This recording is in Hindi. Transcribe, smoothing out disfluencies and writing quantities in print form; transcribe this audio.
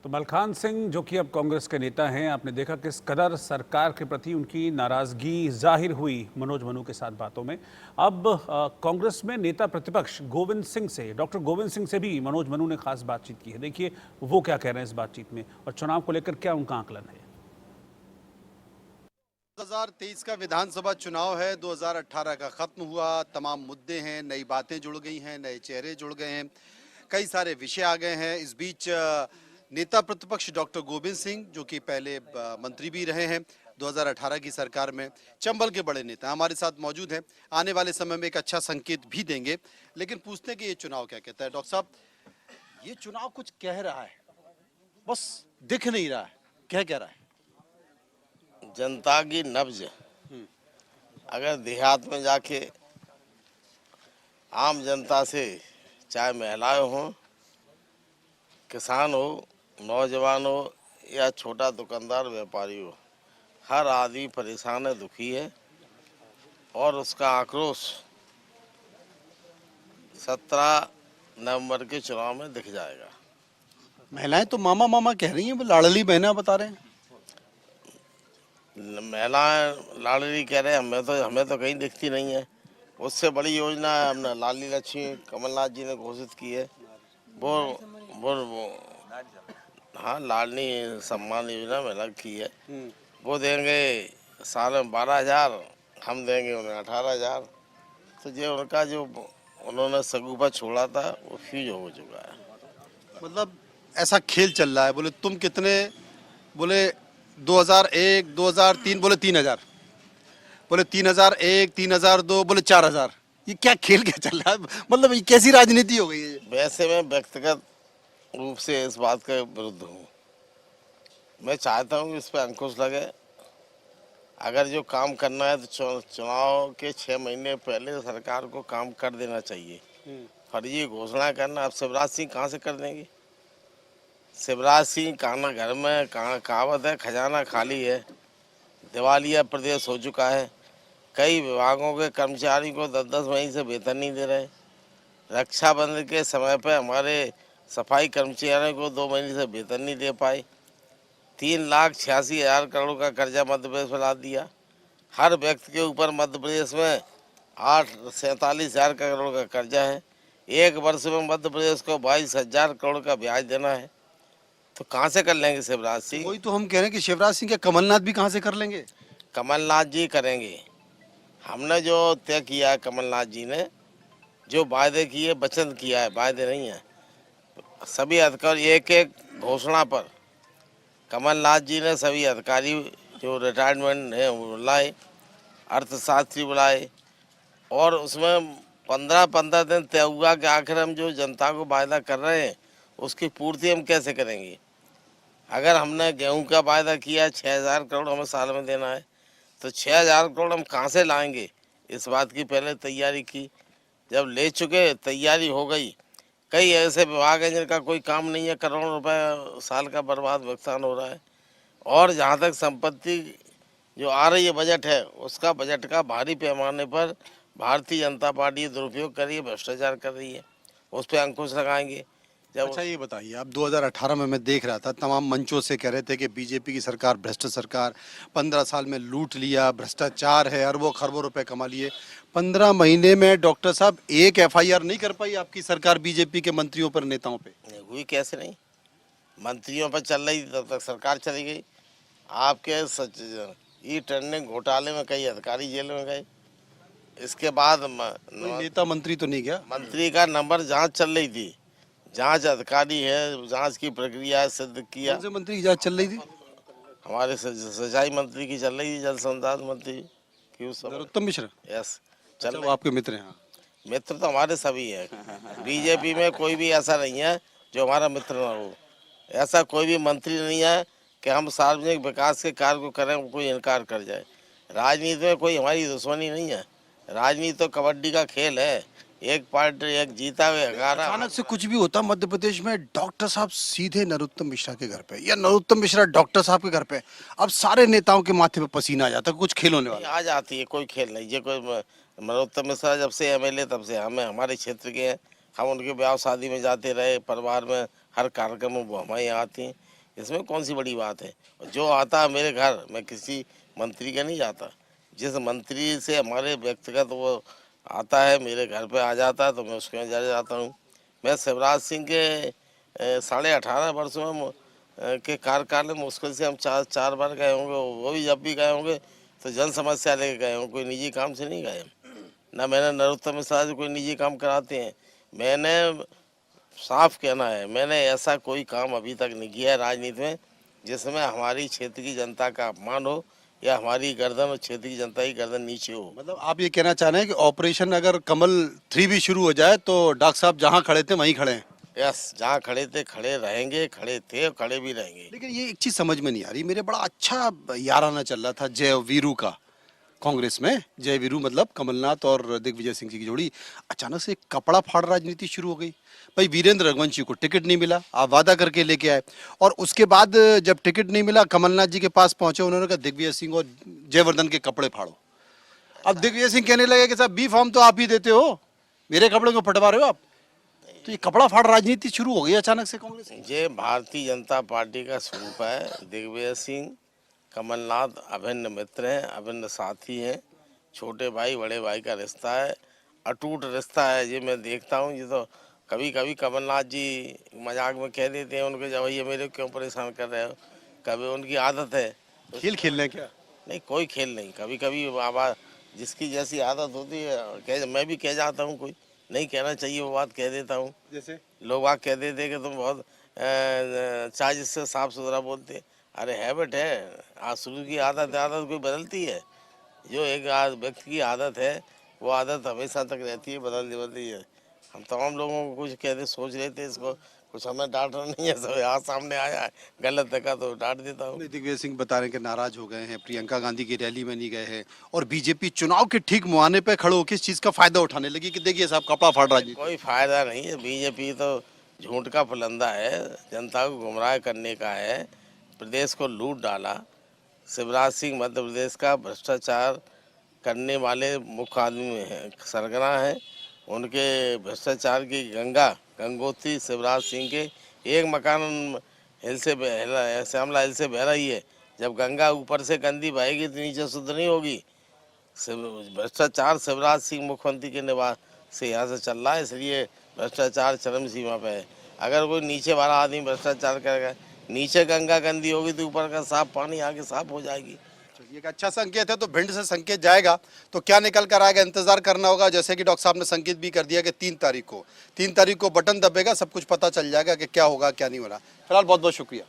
तो मलखान सिंह जो कि अब कांग्रेस के नेता हैं, आपने देखा किस कदर सरकार के प्रति उनकी नाराजगी जाहिर हुई मनोज मनु के साथ बातों में। अब कांग्रेस में नेता प्रतिपक्ष गोविंद सिंह से, डॉक्टर गोविंद सिंह से भी मनोज मनु ने खास बातचीत की है। देखिए वो क्या कह रहे हैं इस बातचीत में और चुनाव को लेकर क्या उनका आकलन है। 2023 का विधानसभा चुनाव है, 2018 का खत्म हुआ, तमाम मुद्दे हैं, नई बातें जुड़ गई हैं, नए चेहरे जुड़ गए हैं, कई सारे विषय आ गए हैं। इस बीच नेता प्रतिपक्ष डॉक्टर गोविंद सिंह जो कि पहले मंत्री भी रहे हैं 2018 की सरकार में, चंबल के बड़े नेता हमारे साथ मौजूद हैं, आने वाले समय में एक अच्छा संकेत भी देंगे। लेकिन पूछते हैं कि ये चुनाव क्या कहता है। डॉक्टर साहब, ये चुनाव कुछ कह रहा है, बस दिख नहीं रहा है, कह रहा है? जनता की नब्ज अगर देहात में जाके आम जनता से, चाहे महिलाएं हों, किसान हो, नौजवान हो या छोटा दुकानदार व्यापारी हो, हर आदमी परेशान है, दुखी है और उसका आक्रोश 17 नवंबर के चुनाव में दिख जाएगा। महिलाएं तो मामा मामा कह रही हैं, वो लाडली बहना बता रहे हैं। महिलाएं लाडली कह रहे हैं, हमें तो कहीं दिखती नहीं है। उससे बड़ी योजना है हमने लाडली लक्ष्मी कमलनाथ जी ने घोषित की है, वो हाँ लाडली सम्मान योजना में अलग की है। वो देंगे साल में 12,000, हम देंगे उन्हें 18,000। तो जो उनका जो उन्होंने सगुफा छोड़ा था वो फ्यूज हो चुका है। मतलब ऐसा खेल चल रहा है, बोले तुम कितने, बोले 2001 2003, बोले 3,000, बोले 3,001 3,002, बोले 4,000। ये क्या खेल क्या चल रहा है? मतलब ये कैसी राजनीति हो गई है? वैसे मैं व्यक्तिगत रूप से इस बात के विरुद्ध हूँ। मैं चाहता हूँ कि इस पर अंकुश लगे। अगर जो काम करना है तो चुनाव के 6 महीने पहले सरकार को काम कर देना चाहिए। फर्जी घोषणा करना, अब शिवराज सिंह कहाँ से कर देंगे? शिवराज सिंह कहना घर में कहावत है, खजाना खाली है, दिवालिया प्रदेश हो चुका है। कई विभागों के कर्मचारी को 10-10 महीने से वेतन नहीं दे रहे। रक्षाबंधन के समय पे हमारे सफाई कर्मचारियों को 2 महीने से वेतन नहीं दे पाए। 3,86,000 करोड़ का कर्जा मध्य प्रदेश में ला दिया। हर व्यक्ति के ऊपर मध्य प्रदेश में 47,000 करोड़ का कर्जा है। एक वर्ष में मध्य प्रदेश को 22,000 करोड़ का ब्याज देना है। तो कहाँ से कर लेंगे शिवराज सिंह? वही तो हम कह रहे हैं कि शिवराज सिंह के कमलनाथ भी कहाँ से कर लेंगे? कमलनाथ जी करेंगे। हमने जो तय किया है, कमलनाथ जी ने जो वायदे किए, वचन किया है, वायदे नहीं है। सभी अधिकारी एक एक घोषणा पर कमलनाथ जी ने सभी अधिकारी जो रिटायरमेंट है वो बुलाए, अर्थशास्त्री बुलाए और उसमें 15-15 दिन तय हुआ कि आखिर हम जो जनता को वायदा कर रहे हैं उसकी पूर्ति हम कैसे करेंगे। अगर हमने गेहूं का वायदा किया 6,000 करोड़ हमें साल में देना है, तो 6,000 करोड़ हम कहाँ से लाएंगे? इस बात की पहले तैयारी की। जब ले चुके, तैयारी हो गई, कई ऐसे विभाग हैं जिनका कोई काम नहीं है, करोड़ों रुपए साल का बर्बाद नुकसान हो रहा है। और जहाँ तक संपत्ति जो आ रही है बजट है, उसका बजट का भारी पैमाने पर भारतीय जनता पार्टी दुरुपयोग कर रही है, भ्रष्टाचार कर रही है, उस पर अंकुश लगाएंगे। जब अच्छा ये बताइए, अब 2018 में मैं देख रहा था, तमाम मंचों से कह रहे थे कि बीजेपी की सरकार भ्रष्ट सरकार, 15 साल में लूट लिया, भ्रष्टाचार है, अरबों खरबों रुपए कमा लिए। 15 महीने में डॉक्टर साहब एक एफआईआर नहीं कर पाई आपकी सरकार बीजेपी के मंत्रियों पर, नेताओं पे? हुई कैसे नहीं? मंत्रियों पर चल रही तब तक सरकार चली गई। आपके सच ई टेंडरिंग घोटाले में कई अधिकारी जेल में गए। इसके बाद कोई नेता मंत्री तो नहीं गया? मंत्री का नंबर जांच चल रही थी, जांच अधिकारी है, जांच की प्रक्रिया सिद्ध किया। कौन से मंत्री की जांच चल रही थी? हमारे सिंचाई मंत्री की चल रही थी, जल संसाधन मंत्री की उस समय। नरोत्तम मिश्रा? यस, अच्छा, चल वो आपके मित्र हैं? हाँ। मित्र तो हमारे सभी है। बीजेपी में कोई भी ऐसा नहीं है जो हमारा मित्र ना हो। ऐसा कोई भी मंत्री नहीं है कि हम सार्वजनिक विकास के कार्य को करें कोई इनकार कर जाए। राजनीति में कोई हमारी दुश्मनी नहीं है। राजनीति तो कबड्डी का खेल है, एक पार्टी एक जीता हुआ 11। अचानक से कुछ भी होता मध्य प्रदेश में, डॉक्टर साहब सीधे नरोत्तम मिश्रा के घर पे या नरोत्तम मिश्रा डॉक्टर साहब के घर पे, अब सारे नेताओं के माथे पे पसीना आ जाता है। कुछ खेल होने वाला आ जाती है, कोई खेल नहीं। ये कोई नरोत्तम मिश्रा जब से एमएलए तब से हमें हमारे क्षेत्र के हैं, हम उनके ब्याह शादी में जाते रहे, परिवार में हर कार्यक्रम में वो हमारे यहाँ आती हैं। इसमें कौन सी बड़ी बात है। जो आता है मेरे घर, मैं किसी मंत्री का नहीं जाता, जिस मंत्री से हमारे व्यक्तिगत वो आता है मेरे घर पे आ जाता है तो मैं उसके यहाँ चले जाता हूँ। मैं शिवराज सिंह के 18.5 वर्षों में के कार्यकाल में मुश्किल से हम चार बार गए होंगे, वो भी जब भी गए होंगे तो जन समस्या लेके गए होंगे, कोई निजी काम से नहीं गए। ना मैंने नरोत्तम मिश्रा से कोई निजी काम कराते हैं। मैंने साफ कहना है, मैंने ऐसा कोई काम अभी तक नहीं किया है राजनीति में जिसमें हमारी क्षेत्र की जनता का अपमान हो या हमारी गर्दन और क्षेत्र की जनता की गर्दन नीचे हो। मतलब आप ये कहना चाह रहे हैं कि ऑपरेशन अगर कमल 3 भी शुरू हो जाए तो डॉक्टर साहब जहां खड़े थे वहीं खड़े हैं। यस, जहाँ खड़े थे खड़े रहेंगे, खड़े थे और खड़े भी रहेंगे। लेकिन ये एक चीज समझ में नहीं आ रही, मेरे बड़ा अच्छा याराना चल रहा था जय वीरू का कांग्रेस में। जय वीरू मतलब कमलनाथ और दिग्विजय सिंह जी की जोड़ी, अचानक से कपड़ा फाड़ राजनीति शुरू हो गई। भाई वीरेंद्र रघुवंशी को टिकट नहीं मिला, आप वादा करके लेके आए, और उसके बाद जब टिकट नहीं मिला कमलनाथ जी के पास पहुंचे, उन्होंने कहा दिग्विजय सिंह और जयवर्धन के कपड़े फाड़ो। अब दिग्विजय सिंह कहने लगे कि साहब बी फॉर्म तो आप ही देते हो, मेरे कपड़े को फटवा रहे हो आप। तो ये कपड़ा फाड़ राजनीति शुरू हो गई अचानक से कांग्रेस की। ये भारतीय जनता पार्टी का स्वरूप है। दिग्विजय सिंह कमलनाथ अभिन्न मित्र हैं, अभिन्न साथी हैं, छोटे भाई बड़े भाई का रिश्ता है, अटूट रिश्ता है। ये मैं देखता हूँ। ये तो कभी कभी कमलनाथ जी मजाक में कह देते हैं उनके, जब ये मेरे क्यों परेशान कर रहे हो, कभी उनकी आदत है। खेल खेलने क्या? नहीं, कोई खेल नहीं। कभी कभी बाबा जिसकी जैसी आदत होती है मैं भी कह जाता हूँ, कोई नहीं कहना चाहिए वो बात कह देता हूँ। जैसे लोग आग कह देते कि तुम बहुत चाहे जिससे साफ सुथरा बोलते। अरे हैबिट है, आज शुरू की आदत है, आदत कोई बदलती है। जो एक व्यक्ति की आदत है वो आदत हमेशा तक रहती है, बदलती है। हम तमाम लोगों को कुछ कहते सोच लेते हैं इसको, कुछ हमें डांटना नहीं है। सब यहाँ सामने आया है, गलत देखा तो डांट देता हूँ। दिग्विजय सिंह बता रहे हैं कि नाराज हो गए हैं, प्रियंका गांधी की रैली में नहीं गए हैं, और बीजेपी चुनाव के ठीक मुहाने पे खड़े होकर इस चीज का फायदा उठाने लगी कि देखिए साहब कपड़ा फाड़ राजनीति। कोई फायदा नहीं है। बीजेपी तो झूठ का फलंदा है, जनता को गुमराह करने का है, प्रदेश को लूट डाला। शिवराज सिंह मध्य प्रदेश का भ्रष्टाचार करने वाले मुख्य आदमी हैं, सरगना हैं। उनके भ्रष्टाचार की गंगोत्री शिवराज सिंह के एक मकान हिल से श्यामला हिल से बह रही है। जब गंगा ऊपर से गंदी बहेगी तो नीचे शुद्ध नहीं होगी। भ्रष्टाचार शिवराज सिंह मुख्यमंत्री के निवास से यहाँ से चल रहा है, इसलिए भ्रष्टाचार चरम सीमा पे है। अगर कोई नीचे वाला आदमी भ्रष्टाचार करेगा, नीचे गंगा गंदी होगी तो ऊपर का साफ पानी आके साफ हो जाएगी। चलिए, एक अच्छा संकेत है। तो भिंड से संकेत जाएगा तो क्या निकल कर आएगा, इंतजार करना होगा। जैसे कि डॉक्टर साहब ने संकेत भी कर दिया कि 3 तारीख को बटन दबेगा, सब कुछ पता चल जाएगा कि क्या होगा क्या नहीं हो रहा। फिलहाल बहुत बहुत शुक्रिया।